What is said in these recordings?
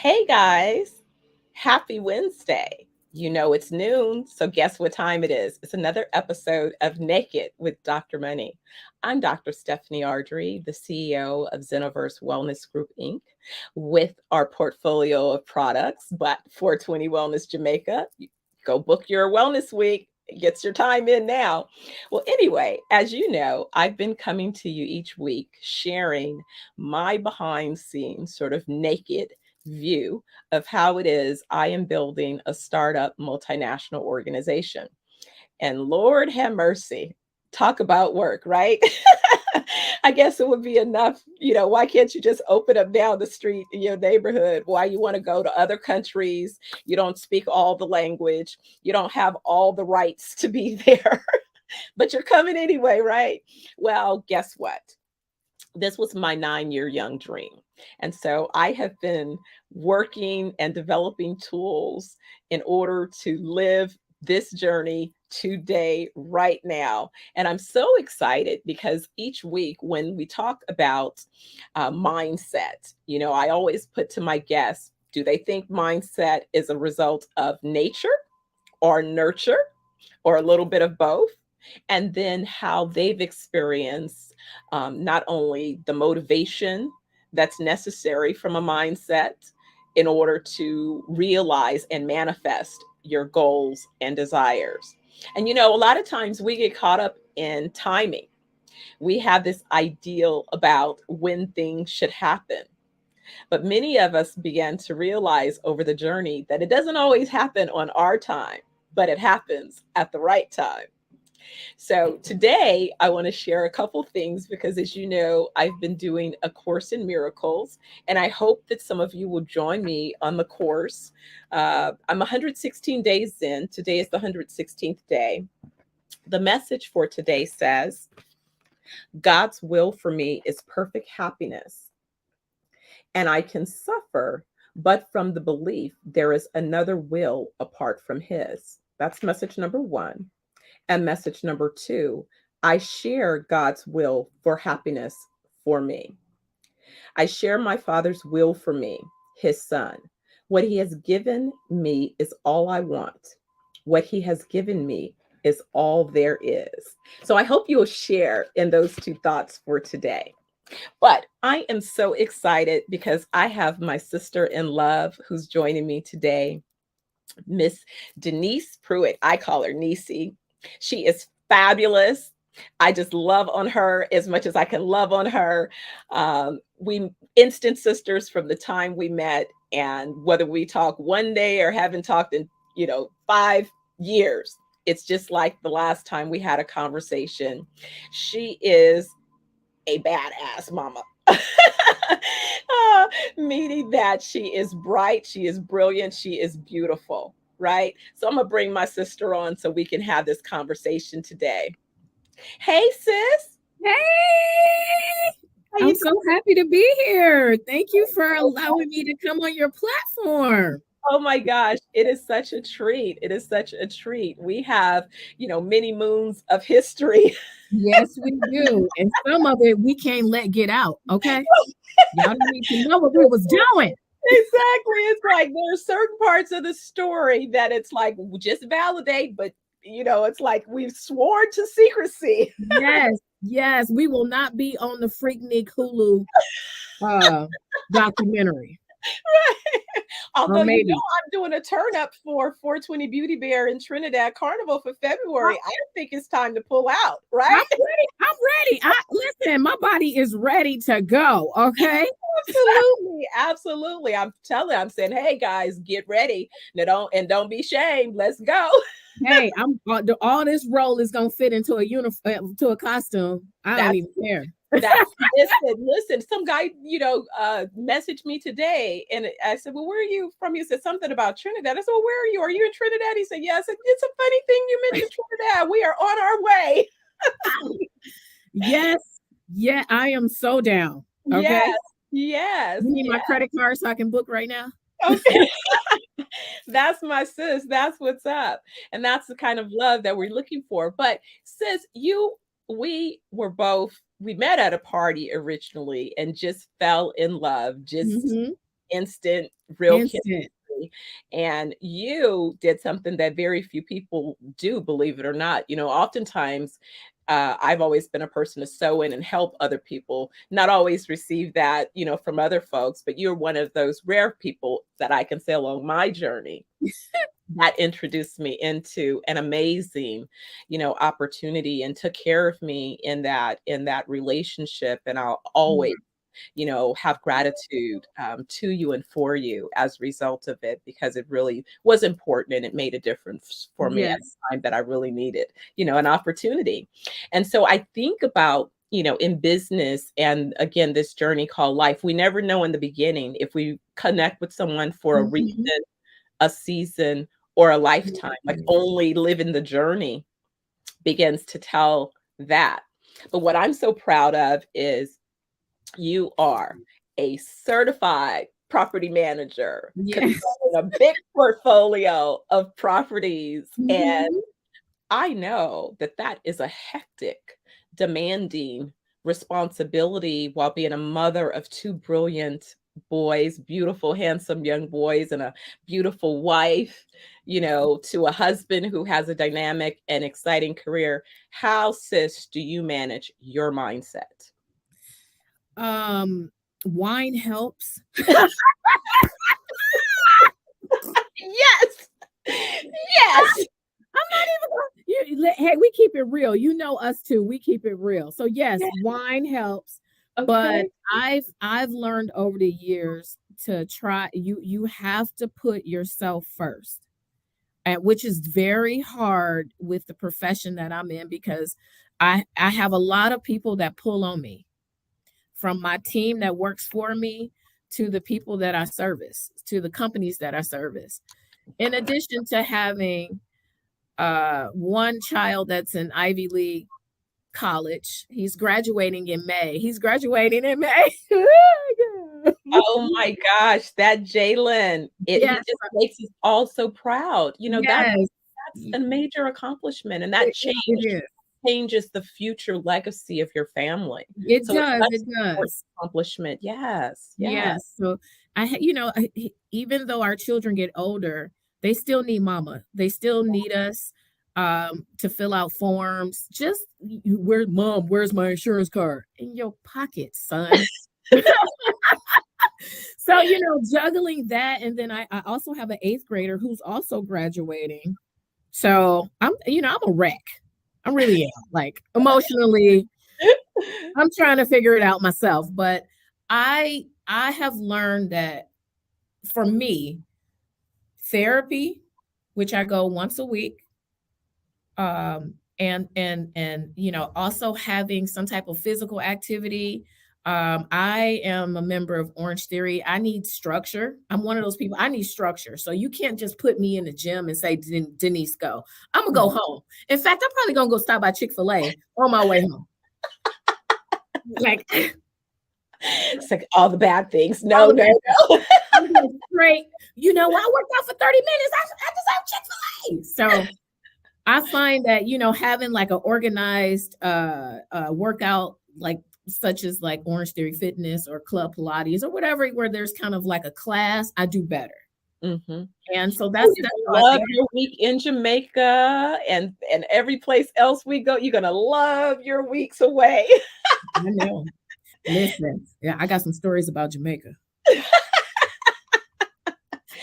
Hey guys, happy Wednesday. You know it's noon, so guess what time it is? It's another episode of Naked with Dr. Money. I'm Dr. Stephanie Ardrey, the CEO of ZenoVerse Wellness Group, Inc., with our portfolio of products, but 420 Wellness Jamaica. Go book your wellness week. It gets your time in now. Well, anyway, as you know, I've been coming to you each week sharing my behind scenes, sort of naked view of how it is I am building a startup multinational organization. And Lord have mercy, talk about work, right? I guess it would be enough, why can't you just open up down the street in your neighborhood? Why you want to go to other countries? You don't speak all the language. You don't have all the rights to be there, but you're coming anyway, right? Well, guess what? This was my 9-year young dream. And so I have been working and developing tools in order to live this journey today, right now. And I'm so excited because each week when we talk about mindset, I always put to my guests, do they think mindset is a result of nature or nurture or a little bit of both? And then how they've experienced not only the motivation that's necessary from a mindset in order to realize and manifest your goals and desires. And a lot of times we get caught up in timing. We have this ideal about when things should happen. But many of us began to realize over the journey that it doesn't always happen on our time, but it happens at the right time. So today I want to share a couple things because, as you know, I've been doing a course in miracles, and I hope that some of you will join me on the course. I'm 116 days in. Today is the 116th day. The message for today says, God's will for me is perfect happiness, and I can suffer, but from the belief there is another will apart from His. That's message number one. And message number two, I share God's will for happiness for me. I share my Father's will for me, His Son. What He has given me is all I want. What He has given me is all there is. So I hope you'll share in those two thoughts for today. But I am so excited because I have my sister in love who's joining me today, Miss Dennise Pruitt. I call her Nisi. She is fabulous. I just love on her as much as I can love on her. We instant sisters from the time we met, and whether we talk one day or haven't talked in 5 years, it's just like the last time we had a conversation. She is a badass mama. Meaning that she is bright, she is brilliant, she is beautiful, right? So I'm gonna bring my sister on so we can have this conversation today. Hey, sis. Hey, How I'm you so happy to be here. Thank you for allowing me to come on your platform. Oh my gosh, it is such a treat. It is such a treat. We have, many moons of history. Yes, we do. And some of it we can't let get out. Okay. Y'all don't need to know what we was doing. Exactly. It's like there are certain parts of the story that it's like just validate, but it's like we've sworn to secrecy. Yes, yes. We will not be on the Freaknik Hulu uh documentary. Or Although maybe. I'm doing a turn up for 420 Beauty Bear in Trinidad Carnival for February. I think it's time to pull out, right? I'm ready. I'm ready. Listen, my body is ready to go. Okay. Absolutely, absolutely. I'm saying, hey guys, get ready. Now don't be shamed. Let's go. Hey, I'm all this role is gonna fit into a uniform to a costume. I don't That's even care. That's listen. Some guy, messaged me today, and I said, "Well, where are you from?" He said something about Trinidad. I said, "Well, where are you? Are you in Trinidad?" He said, "Yeah." I said, "It's a funny thing you mentioned Trinidad. We are on our way." Yes, yeah, I am so down. Okay, Yes, yes, you need my yes. credit card so I can book right now. Okay, that's my sis. That's what's up, and that's the kind of love that we're looking for. But sis, we met at a party originally and just fell in love just Hmm. instant, real Instant. chemistry. And you did something that very few people do, believe it or not. Oftentimes, I've always been a person to sew in and help other people, not always receive that, from other folks, but you're one of those rare people that I can say along my journey that introduced me into an amazing, opportunity and took care of me in that relationship. And I'll always, have gratitude to you and for you as a result of it, because it really was important and it made a difference for me at Yes. a time that I really needed, an opportunity. And so I think about, in business and again, this journey called life, we never know in the beginning if we connect with someone for a reason, Mhm. a season, or a lifetime. Like only living the journey begins to tell that. But what I'm so proud of is you are a certified property manager Yes. controlling a big portfolio of properties. And Mhm. I know that that is a hectic, demanding responsibility while being a mother of two brilliant boys, beautiful, handsome young boys, and a beautiful wife, to a husband who has a dynamic and exciting career. How, sis, do you manage your mindset? Um, Wine helps. Yes. Yes. I'm not even hey, we keep it real. You know us too. We keep it real. So yes, Yeah. wine helps, but Okay. I've learned over the years to try you have to put yourself first. And which is very hard with the profession that I'm in because I have a lot of people that pull on me, from my team that works for me to the people that I service, to the companies that I service. In addition to having one child that's in Ivy League college. He's graduating in May. He's graduating in May. Oh my gosh, that Jalen, he Yes, just makes us all so proud. That's yes. a major accomplishment, and that It is. changes the future legacy of your family. It So it's does. such It an important does. accomplishment. Yes, yes. Yes. So even though our children get older, they still need mama. They still need us to fill out forms. Just where's mom? Where's my insurance card? In your pocket, son. So, juggling that. And then I also have an eighth grader who's also graduating. So I'm a wreck. I really am. Like emotionally, I'm trying to figure it out myself. But I have learned that for me, therapy, which I go once a week, and also having some type of physical activity. I am a member of Orange Theory. I need structure. I'm one of those people. I need structure. So you can't just put me in the gym and say, Dennise, go. I'm gonna go home. In fact, I'm probably gonna go stop by Chick-fil-A on my way home. Like It's like all the bad things. all No, the no, bad things. no. I'm going straight. I worked out for 30 minutes. I deserve Chick-fil-A. So I find that, having like an organized workout, like such as like Orange Theory Fitness or Club Pilates or whatever, where there's kind of like a class, I do better. Mhm. And so Oh, that's you're how I gonna love think. your week in Jamaica and every place else we go. You're gonna love your weeks away. I know. Listen, yeah, I got some stories about Jamaica.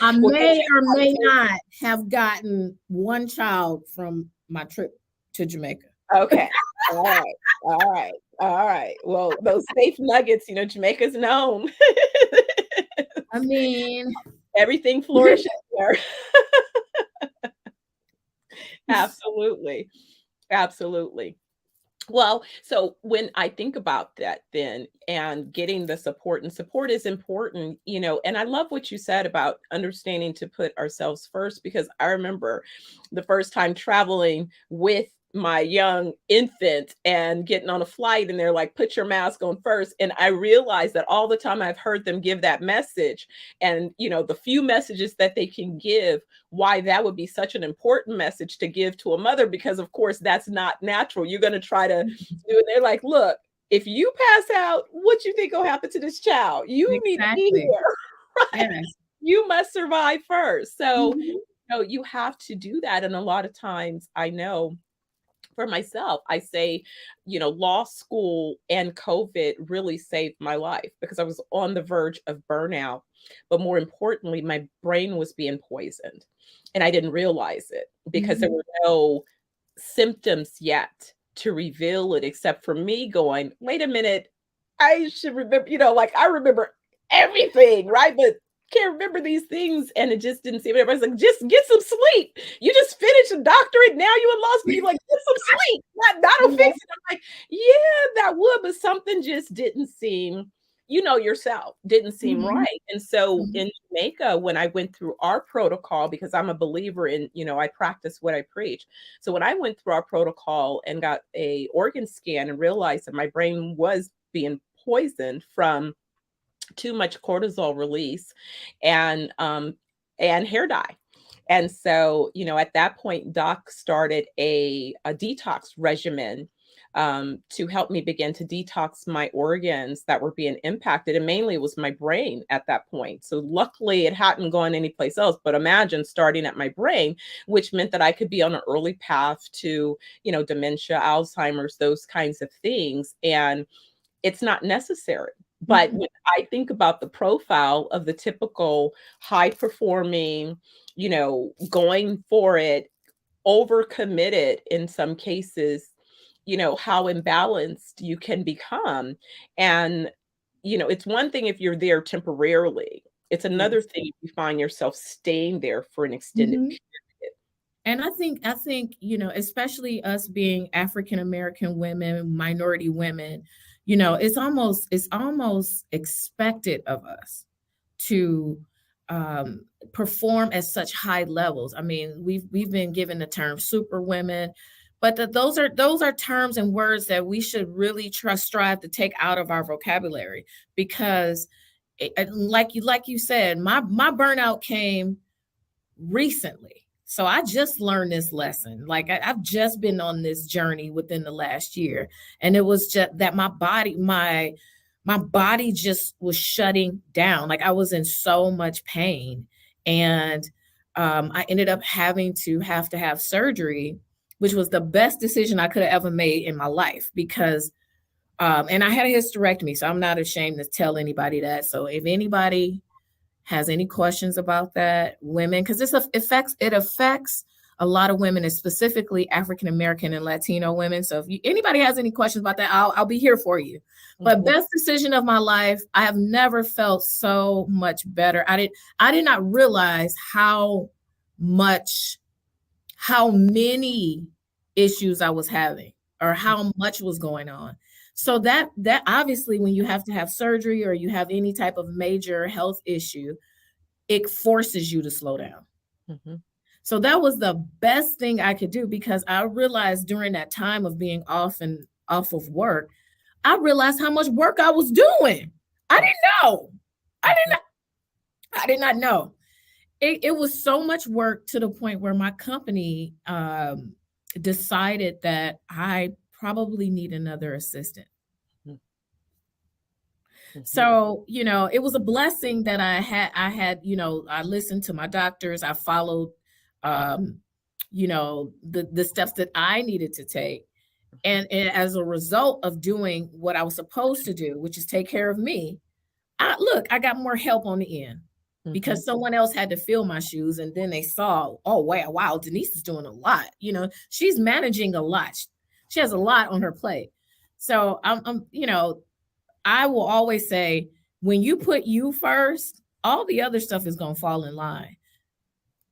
I Well, good may or may thing not have gotten one child from my trip to Jamaica. okay. All right. All right. All right. Well, those safe nuggets, Jamaica's known. I mean, Everything flourishes there. Absolutely. Absolutely. Well, so when I think about that then and getting the support, and support is important, and I love what you said about understanding to put ourselves first, because I remember the first time traveling with my young infant and getting on a flight and they're like, put your mask on first. And I realized that all the time I've heard them give that message, and the few messages that they can give, why that would be such an important message to give to a mother, because of course that's not natural. You're going to try to do it. They're like, look, if you pass out, what you think will happen to this child? You need to be exactly. here. Yes. You must survive first. So, Mhm. you have to do that. And a lot of times I know for myself, I say, law school and COVID really saved my life because I was on the verge of burnout. But more importantly, my brain was being poisoned and I didn't realize it because there Mhm. were no symptoms yet to reveal it, except for me going, wait a minute, I should remember, like I remember everything, right? But can't remember these things. And it just didn't seem, everybody's like, just get some sleep. You just finished a doctorate. Now you in law school. You're like, get some sleep. That'll Yeah. fix it. I'm like, yeah, that would, but something just didn't seem, yourself, didn't seem Mhm. right. And so Mhm. in Jamaica, when I went through our protocol, because I'm a believer in, I practice what I preach. So when I went through our protocol and got a organ scan and realized that my brain was being poisoned from too much cortisol release and hair dye. And so, at that point, Doc started a detox regimen to help me begin to detox my organs that were being impacted. And mainly it was my brain at that point. So luckily it hadn't gone anyplace else, but imagine starting at my brain, which meant that I could be on an early path to, dementia, Alzheimer's, those kinds of things. And it's not necessary. But Mhm. when I think about the profile of the typical high performing, going for it, overcommitted in some cases, how imbalanced you can become. And, it's one thing if you're there temporarily, it's another Yes. thing if you find yourself staying there for an extended Mhm. period. And I think, especially us being African American women, minority women, it's almost expected of us to perform at such high levels. I mean, we've been given the term super women, but those are terms and words that we should really strive to take out of our vocabulary because, like you said, my burnout came recently. So I just learned this lesson. Like I've just been on this journey within the last year. And it was just that my body just was shutting down. Like I was in so much pain. And I ended up having to have surgery, which was the best decision I could have ever made in my life because and I had a hysterectomy. So I'm not ashamed to tell anybody that. So if anybody has any questions about that, women, because it affects a lot of women, and specifically African American and Latino women. So if anybody has any questions about that, I'll be here for you. But Mhm. best decision of my life, I have never felt so much better. I did not realize much how many issues I was having or how much was going on. So that obviously when you have to have surgery or you have any type of major health issue, it forces you to slow down. Mhm. So that was the best thing I could do because I realized during that time of being off of work, I realized how much work I was doing. I didn't know. I did Mhm. not I did not know. It was so much work to the point where my company decided that I probably need another assistant. Mhm. Mhm. So, it was a blessing that I listened to my doctors. I followed, um, the steps that I needed to take. And as a result of doing what I was supposed to do, which is take care of me, I got more help on the end Mhm. because someone else had to fill my shoes. And then they saw, oh, wow, Dennise is doing a lot. She's managing a lot. She has a lot on her plate. So I will always say, when you put you first, all the other stuff is going to fall in line.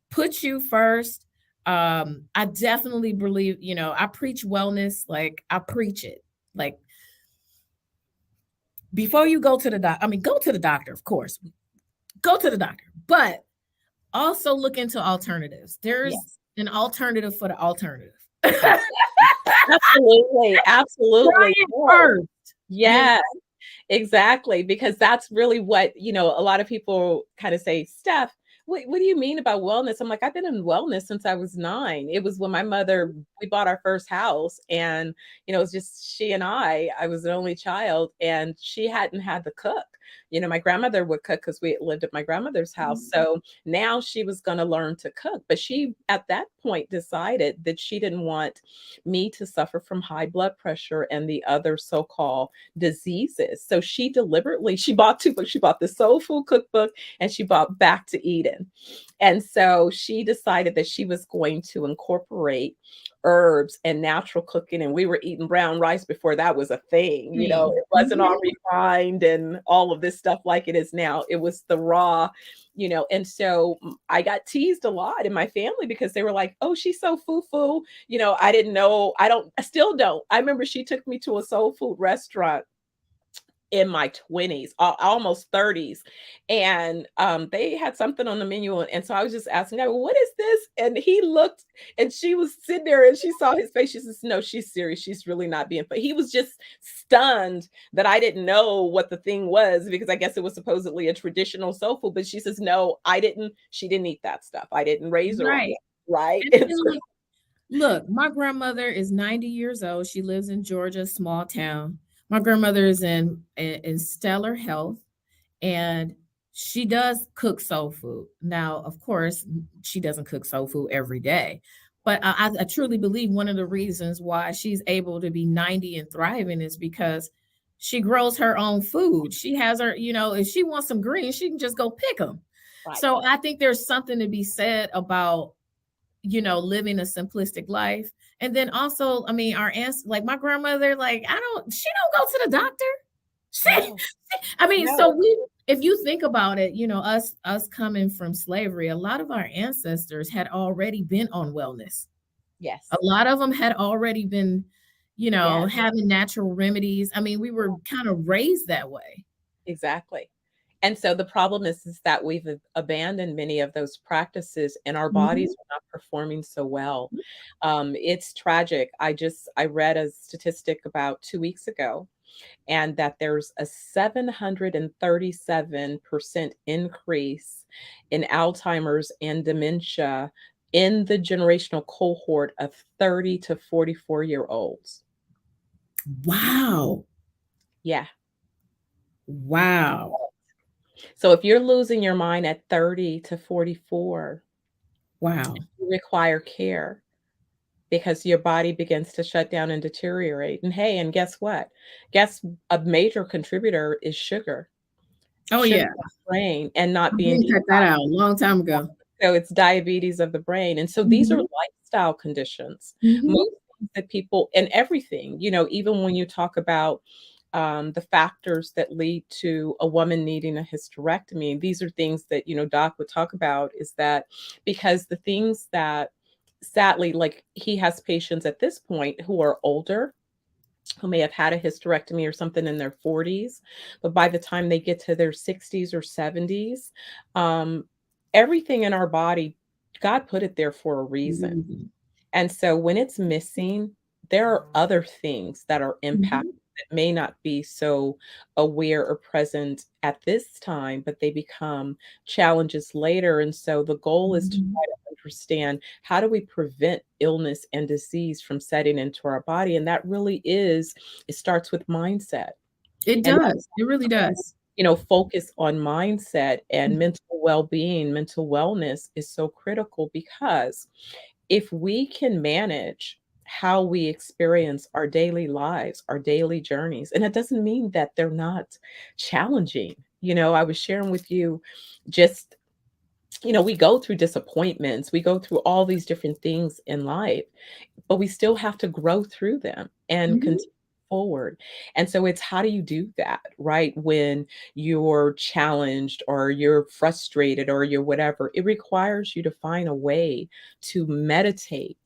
Put you first. I definitely believe, I preach wellness, like I preach it. Like before you go to the doctor, I mean, go to the doctor, of course, go to the doctor, but also look into alternatives. There's Yes. an alternative for the alternative. Absolutely. Try Absolutely. it Yes. first. You Yes. Exactly, because that's really what, a lot of people kind of say, Steph, what do you mean about wellness? I'm like, I've been in wellness since I was 9. It was when my mother, we bought our first house, and, it was just she and I was the only child, and she hadn't had to cook. My grandmother would cook because we lived at my grandmother's house. So now she was going to learn to cook. But she, at that point, decided that she didn't want me to suffer from high blood pressure and the other so-called diseases. So she bought 2 books. She bought the Soul Food Cookbook, and she bought Back to Eden. And so she decided that she was going to incorporate herbs and natural cooking. And we were eating brown rice before that was a thing. It wasn't all refined and all of this stuff like it is now. It was the raw, and so I got teased a lot in my family because they were like, oh, she's so foo-foo. I didn't know. I still don't. I remember she took me to a soul food restaurant in my 20s, almost 30s. And they had something on the menu. And so I was just asking, well, what is this? And he looked, and she was sitting there, and she saw his face. She says, no, she's serious. She's really not being, but he was just stunned that I didn't know what the thing was, because I guess it was supposedly a traditional soul food. But she says, no, she didn't eat that stuff. I didn't raise her on Right. it. Right. Look, my grandmother is 90 years old. She lives in Georgia, small town. My grandmother is in stellar health, and she does cook soul food. Now, of course, she doesn't cook soul food every day, but I truly believe one of the reasons why she's able to be 90 and thriving is because she grows her own food. She has her, if she wants some greens, she can just go pick them. Right. So I think there's something to be said about living a simplistic life. And then also, I mean, our aunts, like my grandmother, like she don't go to the doctor. No. I mean, No. so if you think about it, us coming from slavery, a lot of our ancestors had already been on wellness. Yes. A lot of them had already been, Yes. having natural remedies. I mean, we were kind of raised that way. Exactly. And so the problem is that we've abandoned many of those practices, and our bodies are not performing so well. It's tragic. I read a statistic about 2 weeks ago, and that there's a 737% increase in Alzheimer's and dementia in the generational cohort of 30 to 44-year-olds. Wow. Yeah. Wow. So if you're losing your mind at 30 to 44, wow, you require care, because your body begins to shut down and deteriorate. And hey, and guess what? Guess a major contributor is sugar. Oh Sugar yeah, in the brain and not I being cut that out a long time ago. so it's diabetes of the brain. And so these are lifestyle conditions. Most things that people, and everything, even when you talk about the factors that lead to a woman needing a hysterectomy, these are things that, Doc would talk about, is that because the things that sadly, like he has patients at this point who are older, who may have had a hysterectomy or something in their 40s, but by the time they get to their 60s or 70s, um, everything in our body, God put it there for a reason. And so when it's missing, there are other things that are impacted that may not be so aware or present at this time, but they become challenges later. And so the goal is to try to understand, how do we prevent illness and disease from setting into our body? And that really is, it starts with mindset. It And does. It really does. focus on mindset and mental well-being, mental wellness is so critical, because if we can manage how we experience our daily lives, our daily journeys, and it doesn't mean that they're not challenging. I was sharing with you just, we go through disappointments, we go through all these different things in life, but we still have to grow through them and continue forward. And so it's, how do you do that, right? When you're challenged or you're frustrated or you're whatever, it requires you to find a way to meditate.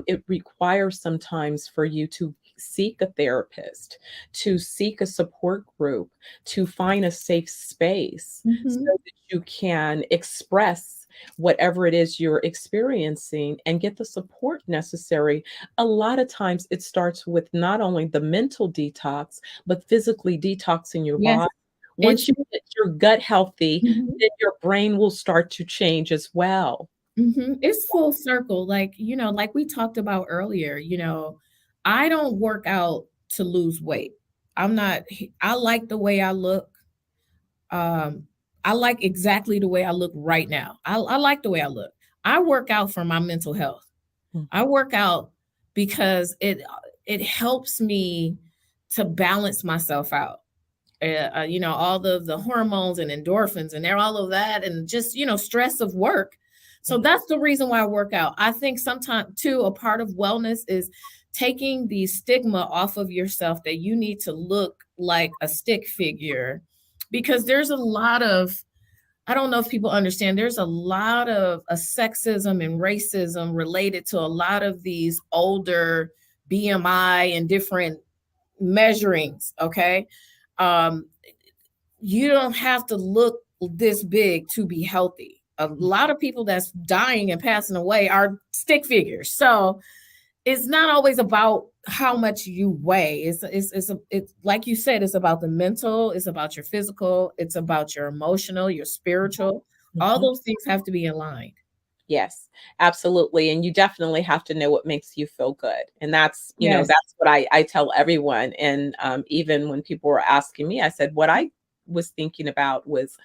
It requires sometimes for you to seek a therapist, to seek a support group, to find a safe space so that you can express whatever it is you're experiencing and get the support necessary. A lot of times it starts with not only the mental detox, but physically detoxing your Yes. body, Once you get your gut healthy, Mhm. then your brain will start to change as well. It's full circle. Like, like we talked about earlier, I don't work out to lose weight. I'm not, I like the way I look. Um, I like exactly the way I look right now. I like the way I look. I work out for my mental health. Mm. I work out because it helps me to balance myself out. All the hormones and endorphins and all of that, and just stress of work. So that's the reason why I work out. I think sometimes too, a part of wellness is taking the stigma off of yourself that you need to look like a stick figure, because there's a lot of, I don't know if people understand, there's a lot of a sexism and racism related to a lot of these older BMI and different measurings. Okay. Um, you don't have to look this big to be healthy. A lot of people that's dying and passing away are stick figures. So it's not always about how much you weigh. It's like you said, it's about the mental, it's about your physical, it's about your emotional, your spiritual. All Mhm. those things have to be aligned. Yes, absolutely. And you definitely have to know what makes you feel good. And that's, Yes. that's what I tell everyone. And even when people were asking me, I said, what I was thinking about was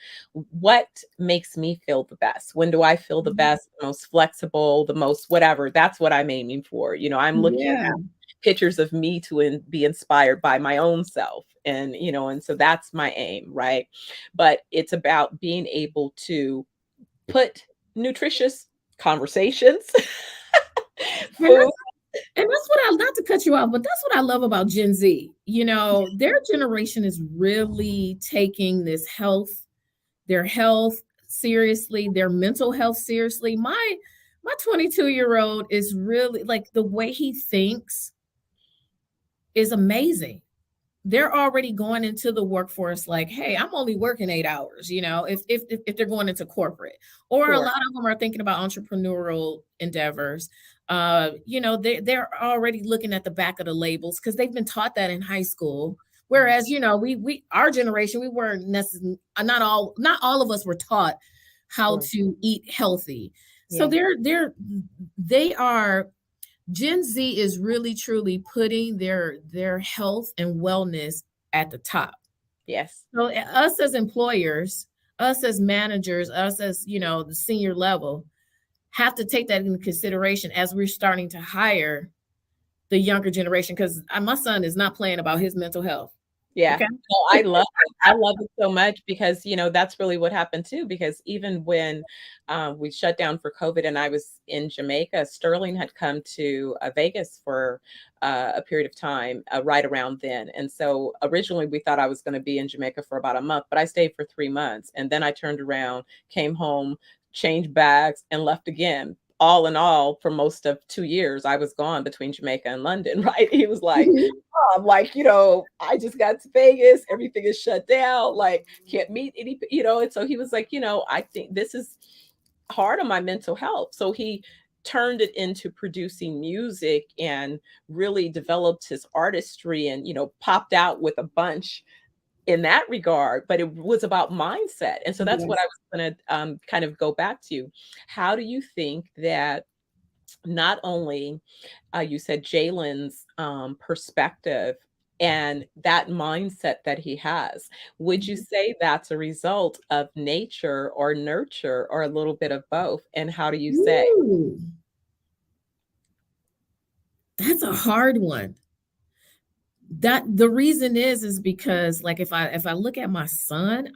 what makes me feel the best? When do I feel the best, the most flexible, the most whatever? That's what I'm aiming for. I'm looking Yeah. at pictures of me to be inspired by my own self. And, and so that's my aim, right? But it's about being able to put nutritious conversations, And food. that's what I, not to cut you off, but that's what I love about Gen Z. Their generation is really taking their health seriously, their mental health seriously. My 22-year-old is really, like, the way he thinks is amazing. They're already going into the workforce like, hey, I'm only working 8 hours, if they're going into corporate. Or a Sure. lot of them are thinking about entrepreneurial endeavors. They're already looking at the back of the labels because they've been taught that in high school. Whereas, we our generation, we weren't necessarily, not all of us were taught how Sure. to eat healthy. So Yeah. they are Gen Z is really truly putting their health and wellness at the top. Yes. So us as employers, us as managers, us as, the senior level, have to take that into consideration as we're starting to hire the younger generation, because my son is not playing about his mental health. Yeah. Okay. Well, I love it. I love it so much because, that's really what happened too. Because even when we shut down for COVID and I was in Jamaica, Sterling had come to Vegas for a period of time right around then. And so originally we thought I was going to be in Jamaica for about a month, but I stayed for 3 months. And then I turned around, came home, changed bags, and left again. All in all, for most of 2 years, I was gone between Jamaica and London, right? He was like, like, I just got to Vegas, everything is shut down, like, can't meet any, and so he was like, I think this is hard on my mental health. So he turned it into producing music and really developed his artistry and, popped out with a bunch in that regard, but it was about mindset. And so that's what I Yes. was going to kind of go back to. How do you think that not only you said Jalen's perspective and that mindset that he has. Would you say that's a result of nature or nurture or a little bit of both? And how do you say? Ooh, that's a hard one. That the reason is because, like, if I look at my son,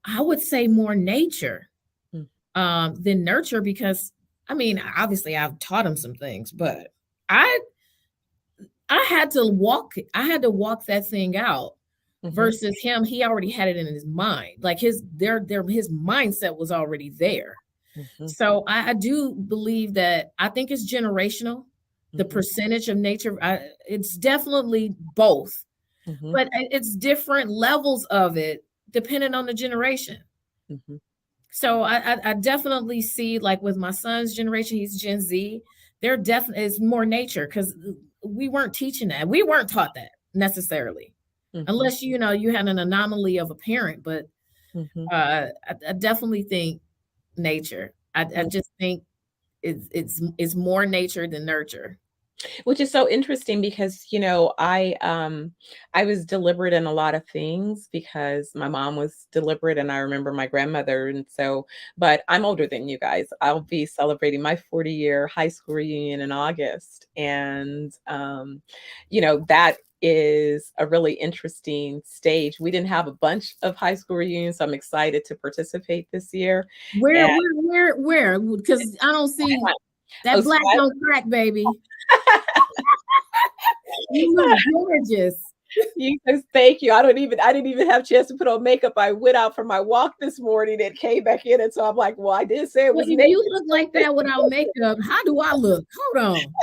I would say more nature Mm. than nurture, because I mean, obviously I've taught him some things, but I I had to walk that thing out Mhm, versus him. He already had it in his mind. Like his mindset was already there. mhm, So I do believe that, I think it's generational. The mhm, percentage of nature, it's definitely both, mhm, but it's different levels of it depending on the generation. mhm. So I definitely see, like, with my son's generation, he's Gen Z. There definitely is more nature because we weren't teaching that. We weren't taught that necessarily. Mhm. unless, you know, you had an anomaly of a parent. But Mhm. I definitely think nature. I Mm. just think it's more nature than nurture. Which is so interesting because, I was deliberate in a lot of things because my mom was deliberate and I remember my grandmother. And so, but I'm older than you guys. I'll be celebrating my 40-year high school reunion in August. And, that is a really interesting stage. We didn't have a bunch of high school reunions, so I'm excited to participate this year. Where, And where, where? Because I don't see oh, that black don't crack, baby. You look gorgeous. you says thank you. I didn't even have a chance to put on makeup. I went out for my walk this morning and came back in. And so I'm like, well, I did say it Well, was if naked. you look like that without makeup, how do I look? Hold on.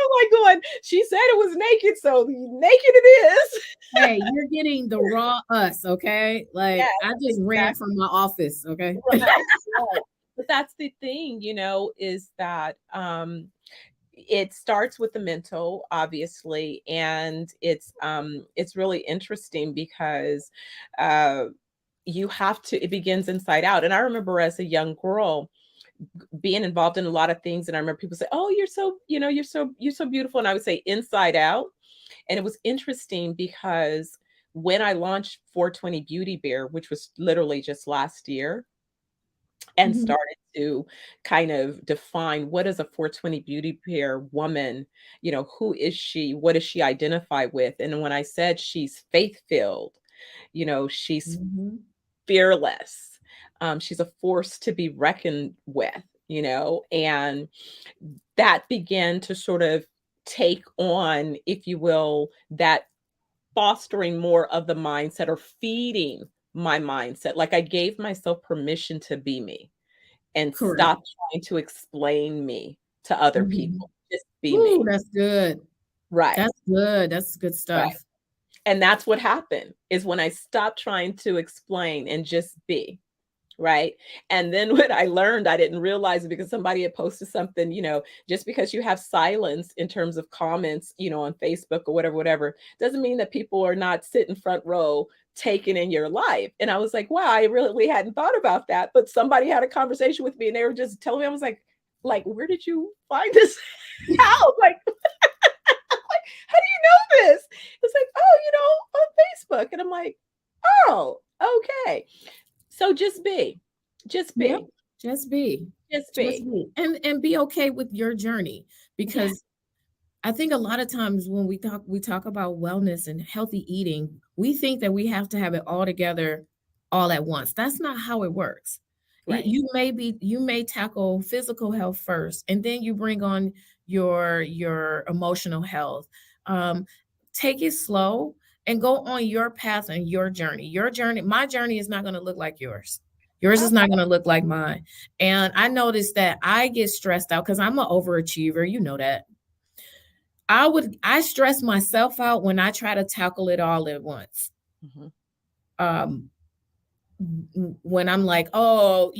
Oh my God. She said it was naked, so naked it is. Hey, you're getting the raw us, okay? Like, Yes, I just ran exactly. from my office, okay? Right. Right. But that's the thing, is that it starts with the mental, obviously, and it's really interesting because uh it begins inside out. And I remember as a young girl being involved in a lot of things. And I remember people say, oh, you're so beautiful. And I would say inside out. And it was interesting because when I launched 420 Beauty Bear, which was literally just last year, and Mhm, started to kind of define what is a 420 Beauty Bear woman, who is she? What does she identify with? And when I said she's faith filled, she's mhm. fearless. She's a force to be reckoned with, and that began to sort of take on, if you will, that fostering more of the mindset or feeding my mindset. Like I gave myself permission to be me and Correct. stop trying to explain me to other Mhm. people. Just be Ooh, me. that's good. Right. That's good. That's good Right. stuff. And that's what happened is when I stopped trying to explain and just be. Right. And then when I learned, I didn't realize it because somebody had posted something, just because you have silence in terms of comments, on Facebook or whatever, doesn't mean that people are not sitting front row taking in your life. And I was like, wow, I really hadn't thought about that. But somebody had a conversation with me and they were just telling me, I was like, where did you find this out? Like, how do you know this? It's like, oh, on Facebook. And I'm like, oh, okay. So just Yep. be, Just be. just Just be. be. And be okay with your journey, Yeah, because I think a lot of times when we talk about wellness and healthy eating, we think that we have to have it all together all at once. That's not how it works. right. You may tackle physical health first, and then you bring on your emotional health. Um, Take it slow and go on your path and your journey. Your journey, my journey is not going to look like yours. Yours Oh, is not going to look like mine. And I noticed that I get stressed out because I'm an overachiever. You know that. I stress myself out when I try to tackle it all at once. mhm. Um, when I'm like, oh,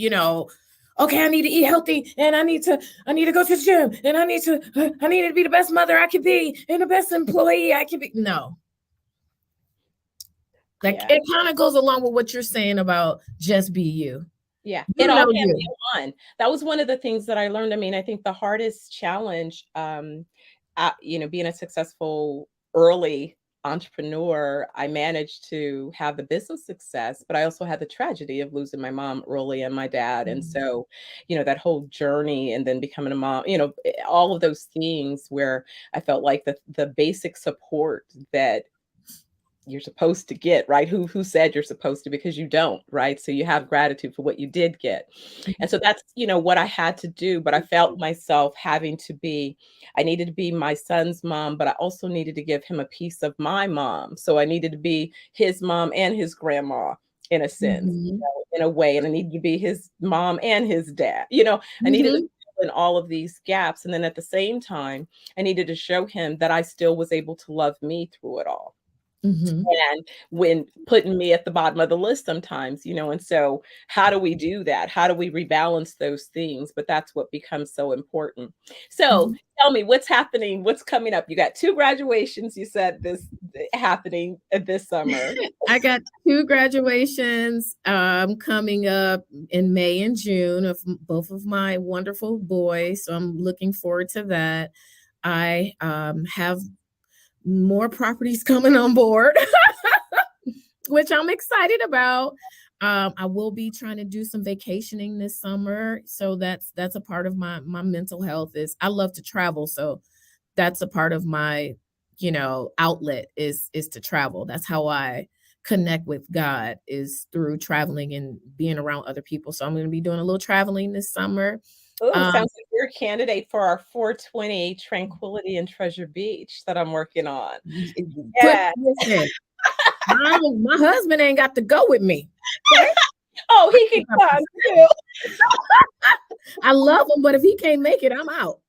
okay, I need to eat healthy, and I need to go to the gym, and I need to be the best mother I can be and the best employee I can be. No, like Yeah, it kind of goes along with what you're saying about just be you. yeah. It You all know can be you. one. That was one of the things that I learned. I mean, I think the hardest challenge, being a successful early entrepreneur, I managed to have the business success, but I also had the tragedy of losing my mom early and my dad. And Mhm. so, that whole journey and then becoming a mom, all of those things where I felt like the basic support that you're supposed to get, right? Who said you're supposed to, because you don't, right? So you have gratitude for what you did get. And so that's, what I had to do, but I felt myself having to be, I needed to be my son's mom, but I also needed to give him a piece of my mom. So I needed to be his mom and his grandma in a sense, Mhm. in a way, and I needed to be his mom and his dad. I needed to Mhm. fill in all of these gaps, and then at the same time, I needed to show him that I still was able to love me through it all. Mm-hmm. And when putting me at the bottom of the list sometimes, and so how do we do that? How do we rebalance those things? But that's what becomes so important. So Mm-hmm. tell me what's happening, what's coming up. You got 2 graduations, you said this happening this summer. I got 2 graduations coming up in May and June of both of my wonderful boys. So I'm looking forward to that. I have more properties coming on board, which I'm excited about. I will be trying to do some vacationing this summer. So that's a part of my mental health. Is I love to travel. So that's a part of my, outlet is to travel. That's how I connect with God, is through traveling and being around other people. So I'm going to be doing a little traveling this summer. Oh, Um, sounds like you're a candidate for our 420 Tranquility in Treasure Beach that I'm working on. put Yeah. listen, my husband ain't got to go with me. Okay? Oh, he can come too. I love him, but if he can't make it, I'm out.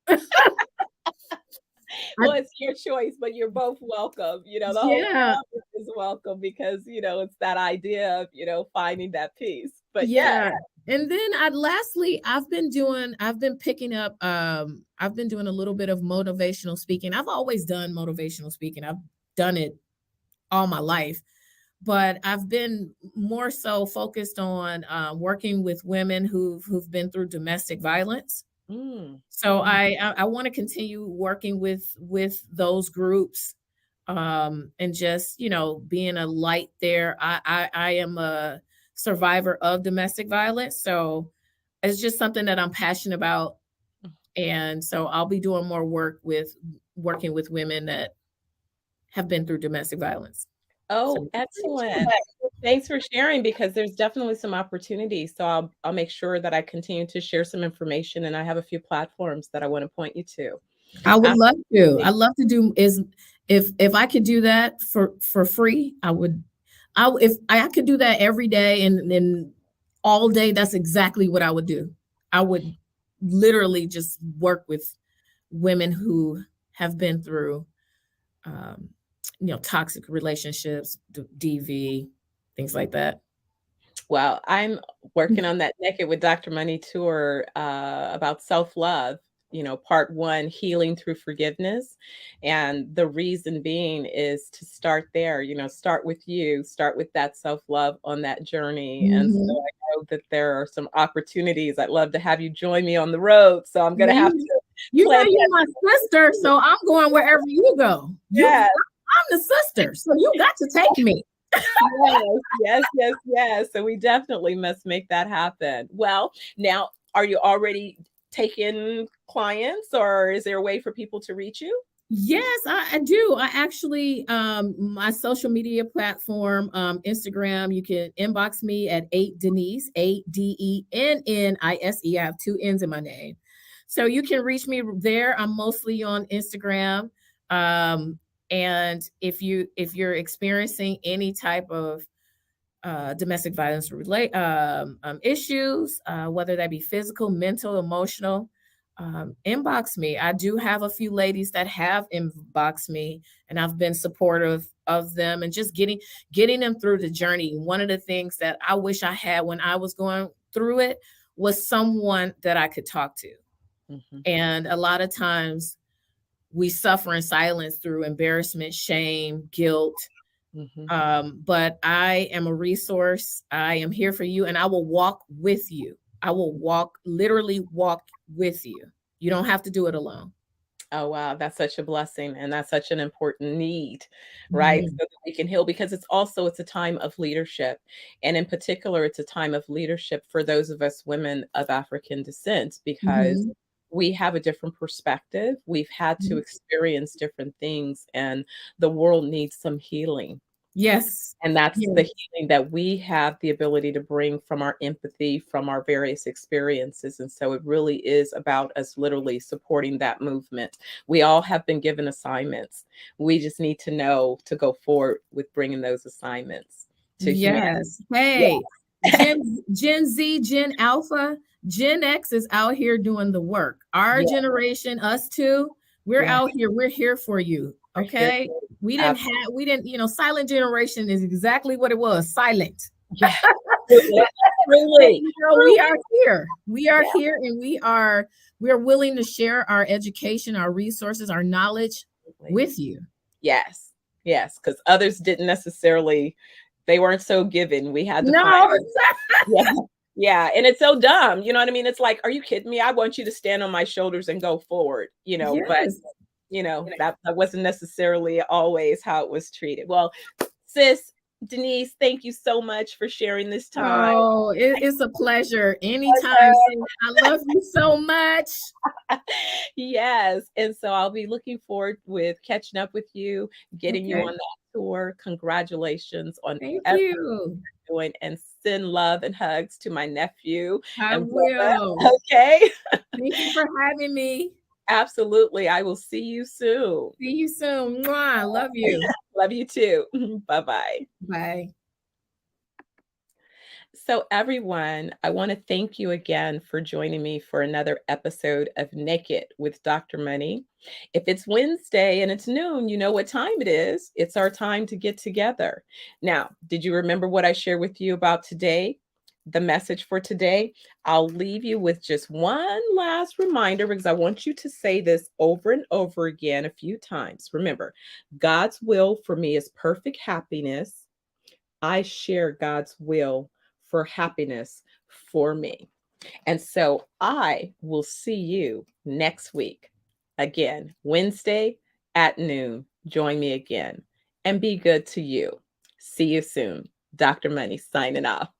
Well, it's your choice, but you're both welcome. The whole Yeah, family is welcome because, it's that idea of, finding that peace. But yeah. yeah. And then I've been picking up I've been doing a little bit of motivational speaking. I've always done motivational speaking. I've done it all my life, but I've been more so focused on working with women who've been through domestic violence. Mm. So I want to continue working with those groups, and just being a light there. I am a survivor of domestic violence, so it's just something that I'm passionate about, and so I'll be doing more work with working with women that have been through domestic violence. So Oh, excellent. Thanks for sharing because there's definitely some opportunities. So I'll make sure that I continue to share some information and I have a few platforms that I want to point you to. I would love to. I Absolutely. love to do is if I could do that for free, I would. If I could do that every day and all day, that's exactly what I would do. I would literally just work with women who have been through, um, toxic relationships, DV, things like that. Well, I'm working on that Naked with Dr. Money tour about self-love, part 1, healing through forgiveness. And the reason being is to start there, start with you, start with that self-love on that journey. And so Mhm. I know that there are some opportunities. I'd love to have you join me on the road. So I'm going to Yeah, have to you know plan you're that. my sister, so I'm going wherever you go. Yeah. I'm the sister, so you got to take me. Yes, yes, yes, yes. So we definitely must make that happen. Well, now, are you already taking clients, or is there a way for people to reach you? Yes, I do. I actually, my social media platform, Instagram, you can inbox me at 8Dennise, Dennise. I have 2 N's in my name. So you can reach me there. I'm mostly on Instagram. Um, and if you're experiencing any type of domestic violence issues, whether that be physical, mental, emotional, inbox me. I do have a few ladies that have inboxed me, and I've been supportive of them and just getting them through the journey. One of the things that I wish I had when I was going through it was someone that I could talk to. Mhm, And a lot of times we suffer in silence through embarrassment, shame, guilt, mhm. but I am a resource. I am here for you, and I will walk with you. I will literally walk with you. You don't have to do it alone. Oh, wow, that's such a blessing, and that's such an important need, right? So Mhm. that we can heal because it's a time of leadership, and in particular, it's a time of leadership for those of us women of African descent because Mhm. we have a different perspective. We've had to Mhm. experience different things, and the world needs some healing. Yes. And that's the Yes. healing that we have the ability to bring from our empathy, from our various experiences. And so it really is about us literally supporting that movement. We all have been given assignments. We just need to know to go forward with bringing those assignments to humanity. Yes. Yeah. Hey, Gen Z, Gen Alpha, Gen X is out here doing the work. Our Yeah. generation, us too, we're Yeah. out here. We're here for you. Okay. We didn't, silent generation is exactly what it was. Silent. Yeah. Really. We are here. We are Yeah. here, and we are willing to share our education, our resources, our knowledge with you. Yes. Yes. Because others didn't necessarily, they weren't so given. We had to find. No. Yeah. Yeah. And it's so dumb. You know what I mean? It's like, are you kidding me? I want you to stand on my shoulders and go forward, but Yes. that wasn't necessarily always how it was treated. Well, sis, Dennise, thank you so much for sharing this time. Oh, it's a pleasure. Anytime. Sis. I love you so much. Yes. And so I'll be looking forward with catching up with you, getting you on that tour. Congratulations on Thank everything you. you're doing, and send love and hugs to my nephew I and brother. will. Okay. Thank you for having me. Absolutely. I will see you soon. See you soon. Mwah. Love you. Love you too. Bye-bye. Bye. So, everyone, I want to thank you again for joining me for another episode of Naked with Dr. Money. If it's Wednesday and it's noon, you know what time it is. It's our time to get together. Now, did you remember what I shared with you about today? The message for today? I'll leave you with just one last reminder, because I want you to say this over and over again a few times. Remember, God's will for me is perfect happiness. I share God's will for happiness for me. And so I will see you next week. Again, Wednesday at noon. Join me again and be good to you. See you soon. Dr. Money signing off.